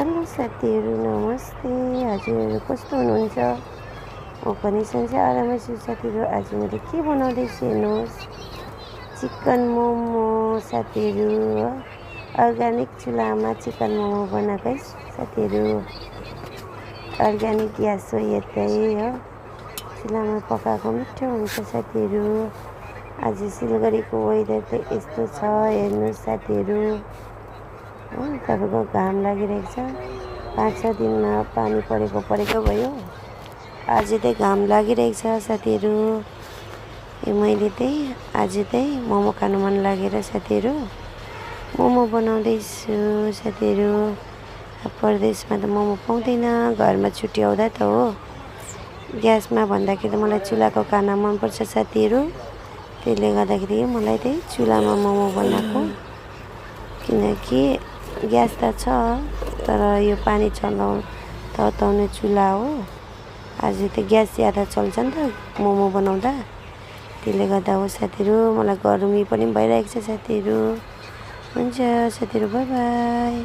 Hello साथीहरू, नमस्ते। हजुरहरू कस्तो हुनुहुन्छ? म पनि सन्चै आरामै छु साथीहरू। आज मैले के बनाउँदैछु हेर्नुहोस्, चिकन मोमो साथीहरू हो। अर्ग्यानिक चुल्हामा चिकन मोमो बनाएको है साथीहरू। अर्ग्यानिक ग्यास हो यतै हो, चुल्हामा पकाएको मिठो हुन्छ साथीहरू। आज सिलगढीको वेदर त यस्तो छ हेर्नुहोस् साथीहरू। तपाईँको घाम लागिरहेको छ, 5-6 दिनमा पानी परेको भयो। आज चाहिँ घाम लागिरहेको छ साथीहरू। मैले चाहिँ आज चाहिँ मोमो खानु मन लागेर साथीहरू मोमो बनाउँदैछु साथीहरू। परदेशमा त मोमो पाउँदैन, घरमा छुट्टी आउँदा त हो। ग्यासमा भन्दाखेरि मलाई चुल्हाको खाना मनपर्छ साथीहरू। त्यसले गर्दाखेरि मलाई चाहिँ चुल्हामा मोमो बनाएको, किनकि ग्यास त छ तर यो पानी तताउने चुल्हा हो। आज त ग्यास ज्यादा चल्छ नि त मोमो बनाउँदा, त्यसले गर्दा हो साथीहरू। मलाई गर्मी पनि भइरहेको छ साथीहरू। हुन्छ साथीहरू, बाई बाई।